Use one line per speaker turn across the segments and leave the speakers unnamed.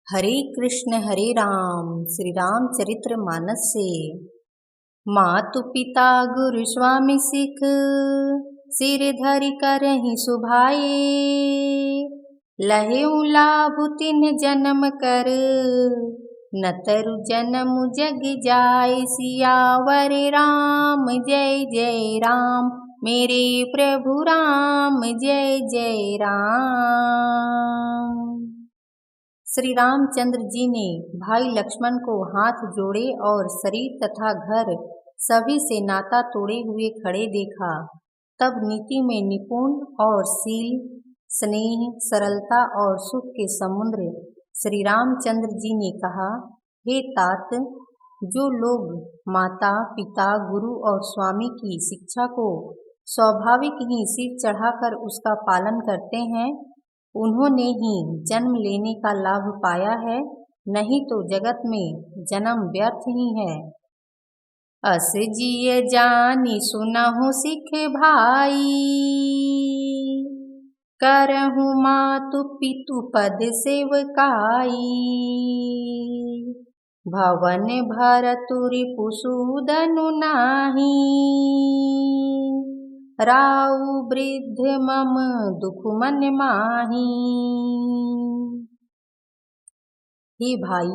हरे राम श्री राम चरित्र मानस से। मातु पिता गुरु स्वामी सिख सिर धरि करहि सुभाए। लहेउ लाभ तिन जन्म कर न तरु जन्म जग जाय। सियावर राम जय जय राम मेरे प्रभु राम जय जय राम। श्री रामचंद्र जी ने भाई लक्ष्मण को हाथ जोड़े और शरीर तथा घर सभी से नाता तोड़े हुए खड़े देखा। तब नीति में निपुण और शील, स्नेह, सरलता और सुख के समुद्र श्री रामचंद्र जी ने कहा, हे तात, जो लोग माता पिता गुरु और स्वामी की शिक्षा को स्वाभाविक ही सिर चढ़ाकर उसका पालन करते हैं, उन्होंने ही जन्म लेने का लाभ पाया है, नहीं तो जगत में जन्म व्यर्थ ही है। अस जिय जानी सुनहु सिख भाई, करहु मातु पितु पद सेवकाई। भवन भरतुरि पुसूदनु नाही, राउ वृद्ध मम दुख मन माही। हे भाई,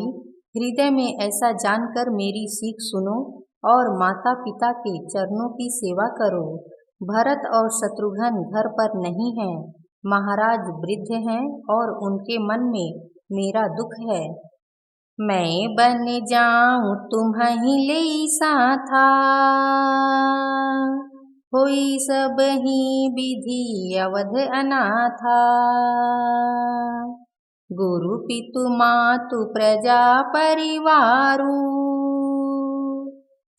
हृदय में ऐसा जानकर मेरी सीख सुनो और माता पिता के चरणों की सेवा करो। भरत और शत्रुघ्न घर पर नहीं हैं, महाराज वृद्ध हैं और उनके मन में मेरा दुख है। मैं बन जाऊं तुम्हि ले साथा, होई सब ही विधि अवध अनाथा। गुरु पितु मातु प्रजा परिवारु,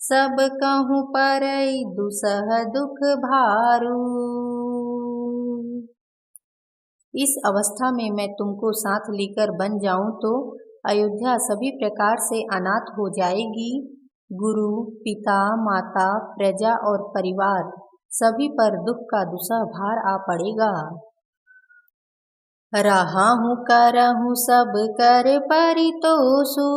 सब कहूँ परई दुसह दुख भारू। इस अवस्था में मैं तुमको साथ लेकर बन जाऊं तो अयोध्या सभी प्रकार से अनाथ हो जाएगी। गुरु पिता माता प्रजा और परिवार सभी पर दुख का दुसह भार आ पड़ेगा। रहा हूँ करहूँ सब कर परितोषु,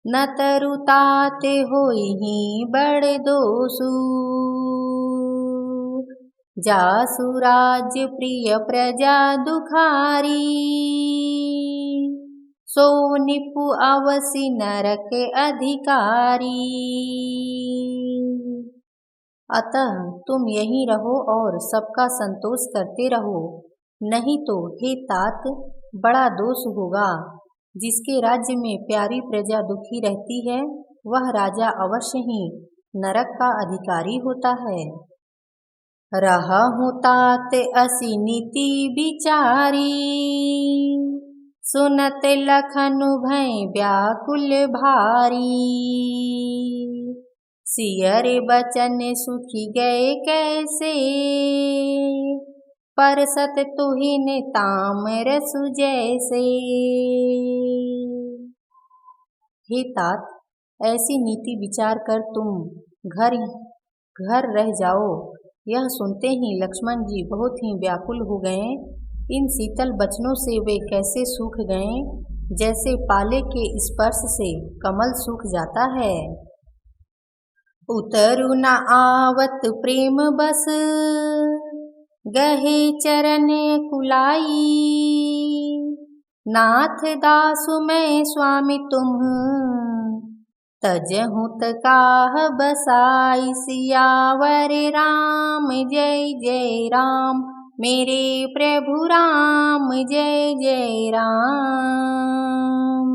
न तरु तात होई ही बड़ दोषु। जासु राज्य प्रिय प्रजा दुखारी, सो निपु अवसि नरक अधिकारी। अतः तुम यहीं रहो और सबका संतोष करते रहो, नहीं तो हे तात बड़ा दोष होगा। जिसके राज्य में प्यारी प्रजा दुखी रहती है, वह राजा अवश्य ही नरक का अधिकारी होता है। रहा हूँ तात असी नीति विचारी, सुनत लखनु भय व्याकुल भारी। सियर बचन सुखी गए कैसे, परसत तुहिन तामरसु जैसे। हे तात, ऐसी नीति विचार कर तुम घर रह जाओ। यह सुनते ही लक्ष्मण जी बहुत ही व्याकुल हो गए। इन शीतल वचनों से वे कैसे सूख गए, जैसे पाले के स्पर्श से कमल सूख जाता है। उतरु न आवत प्रेम बस, गहे चरण कुलाई। नाथ दासु मैं स्वामी तुम, तजहु काह बसाई। सियावर राम जय जय राम मेरे प्रभु राम जय जय राम।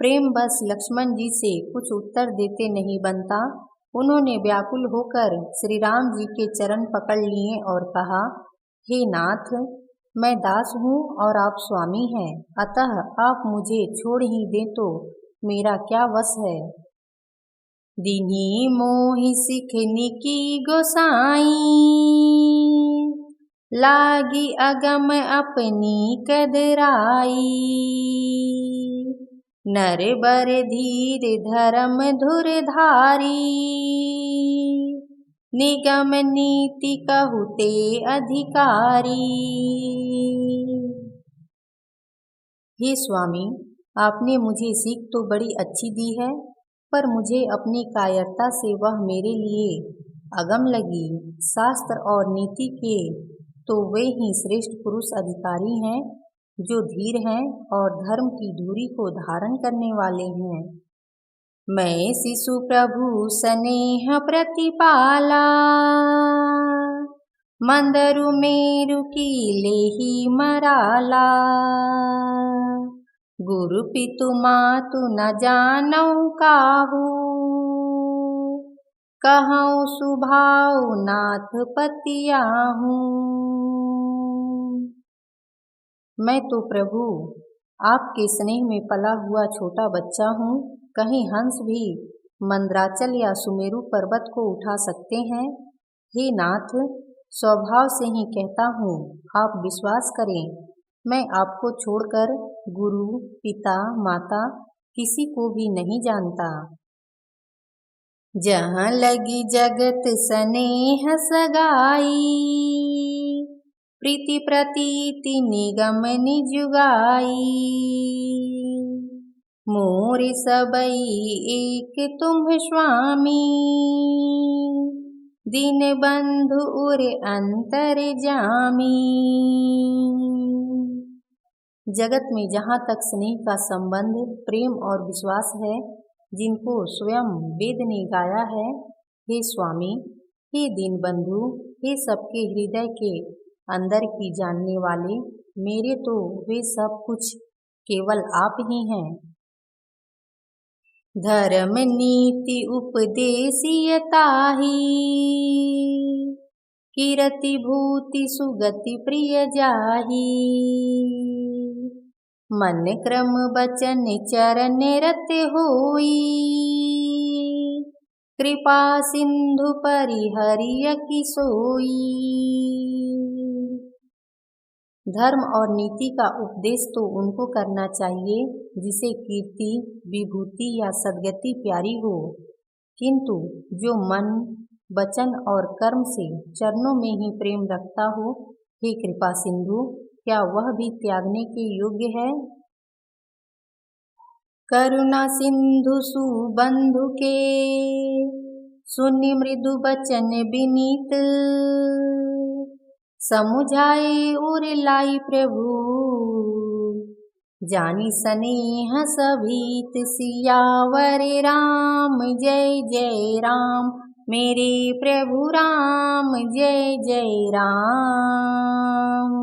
प्रेम बस लक्ष्मण जी से कुछ उत्तर देते नहीं बनता। उन्होंने व्याकुल होकर श्री राम जी के चरण पकड़ लिए और कहा, हे नाथ, मैं दास हूँ और आप स्वामी हैं, अतः आप मुझे छोड़ ही दें तो मेरा क्या वश है। दीन्ही मोहि सिखनी की गोसाई, लागी अगम अपनी कदराई। नर बर धीर धर्म धुर धारी, निगम नीति कहु ते अधिकारी। हे स्वामी, आपने मुझे सीख तो बड़ी अच्छी दी है, पर मुझे अपनी कायरता से वह मेरे लिए अगम लगी। शास्त्र और नीति के तो वे ही श्रेष्ठ पुरुष अधिकारी हैं जो धीर हैं और धर्म की धुरी को धारण करने वाले हैं। मैं शिशु प्रभु स्नेह प्रतिपाला, मंदरु मेरु की लेहि मराला। गुरु पितु मातु न जानऊ काहू, कहऊँ सुभाव नाथ पतियाहूँ। मैं तो प्रभु आपके स्नेह में पला हुआ छोटा बच्चा हूँ। कहीं हंस भी मंद्राचल या सुमेरु पर्वत को उठा सकते हैं। हे नाथ, स्वभाव से ही कहता हूँ, आप विश्वास करें, मैं आपको छोड़कर गुरु, पिता, माता किसी को भी नहीं जानता। जहाँ लगी जगत स्नेह सगाई, प्रीति प्रतीति निगम निजुगाई। मोर सबई एक तुम स्वामी, दीन बंधु उर अंतर जामी। जगत में जहाँ तक स्नेह का संबंध, प्रेम और विश्वास है, जिनको स्वयं वेद ने गाया है, हे स्वामी, हे दीन बंधु, हे सबके हृदय के अंदर की जानने वाले, मेरे तो वे सब कुछ केवल आप ही हैं। धर्म नीति उपदेशियताहि, कीरति भूति सुगति प्रिय जाहि। मन क्रम बचन चरण रत होई, कृपा सिंधु परिहरिय की सोई। धर्म और नीति का उपदेश तो उनको करना चाहिए जिसे कीर्ति, विभूति या सद्गति प्यारी हो, किंतु जो मन, वचन और कर्म से चरणों में ही प्रेम रखता हो, हे कृपा सिंधु, क्या वह भी त्यागने के योग्य है? करुणा सिंधु सुबंधु के, सुनि मृदु बचन विनीत। समुझाए उर लाई प्रभु, जानी स्नेह सभीत। सियावर राम जय जय राम, मेरे प्रभु राम जय जय राम।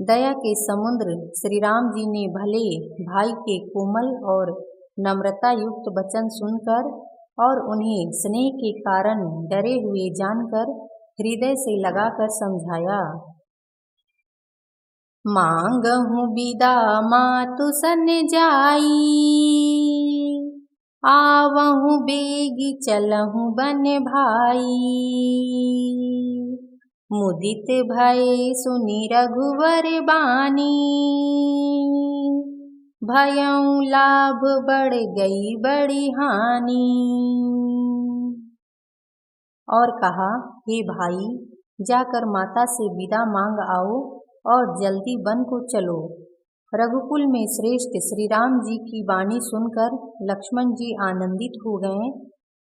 दया के समुद्र श्री राम जी ने भले भाई के कोमल और नम्रता युक्त वचन सुनकर और उन्हें स्नेह के कारण डरे हुए जानकर हृदय से लगाकर समझाया। मांगहूँ बिदा मातु सन जाई, आवहूँ बेगी चलहूँ बन भाई। मुदित भय सुनि रघुवर बानी, भयऊँ लाभ बढ़ गई बड़ी हानि। और कहा, हे भाई, जाकर माता से विदा मांग आओ और जल्दी वन को चलो। रघुकुल में श्रेष्ठ श्री राम जी की वाणी सुनकर लक्ष्मण जी आनंदित हो गए।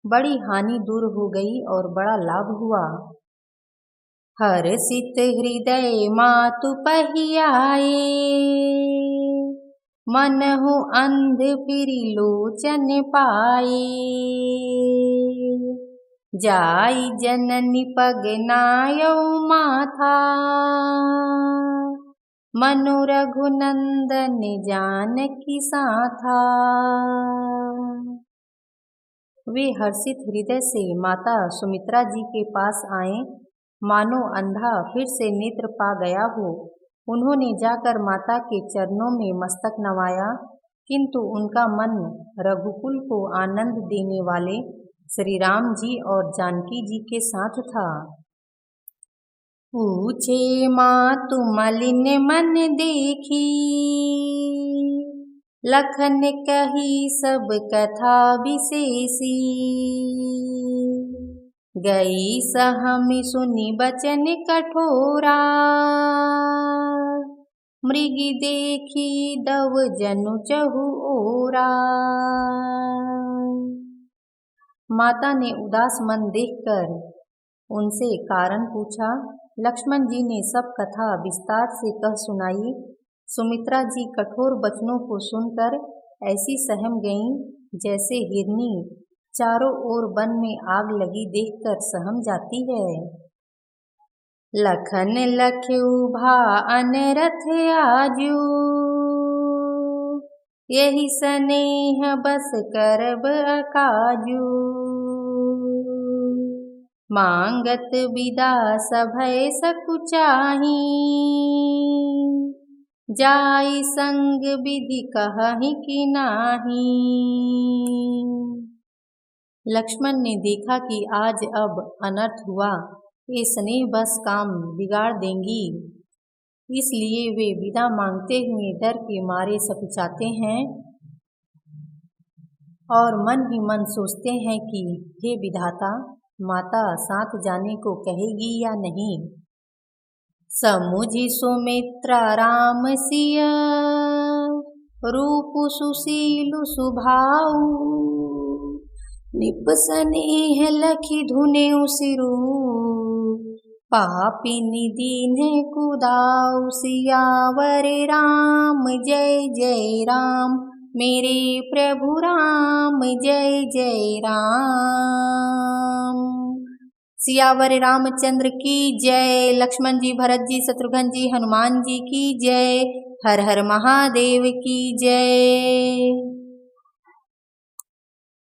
बड़ी हानि दूर हो गई और बड़ा लाभ हुआ। हर्षित हृदय मातु पहियाए, मनहु अंध फिरि लोचन पाए। जाई जननी पग नायऊ माथा, मनु रघुनंदन जानकी साथा। वे हर्षित हृदय से माता सुमित्रा जी के पास आए, मानो अंधा फिर से नेत्र पा गया हो। उन्होंने जाकर माता के चरणों में मस्तक नवाया, किंतु उनका मन रघुकुल को आनंद देने वाले श्री राम जी और जानकी जी के साथ था। पूछे मातु मलिन मन देखी, लखन कही सब कथा विशेषी। गई सहमि सुनि बचन कठोरा, मृगी देखी दव जनु चहु ओरा। माता ने उदास मन देखकर उनसे कारण पूछा। लक्ष्मण जी ने सब कथा विस्तार से कह सुनाई। सुमित्रा जी कठोर वचनों को सुनकर ऐसी सहम गईं जैसे हिरनी चारों ओर वन में आग लगी देखकर सहम जाती है। लखन लख्यु भाअन रथ आजू, यही स्नेह बस करब अकाजू। मांगत विदा सभय सकुचाही, जाई संग विधि कहहि कि नाही। लक्ष्मण ने देखा कि आज अब अनर्थ हुआ, ये स्नेह बस काम बिगाड़ देंगी, इसलिए वे विदा मांगते हुए डर के मारे सकुचाते हैं और मन ही मन सोचते हैं कि हे विधाता, माता साथ जाने को कहेगी या नहीं। समुझि सुमित्रा राम सिय, रूप सुशीलु सुभाऊ। निप स्नेह लखि धुनेउ सिरु, पापिनी दीन्हे कुदाऊ। सियावर राम जय जय राम, मेरे प्रभु राम जय जय राम। सियावर रामचंद्र की जय। लक्ष्मण जी, भरत जी, शत्रुघ्न जी, हनुमान जी की जय। हर हर महादेव की जय।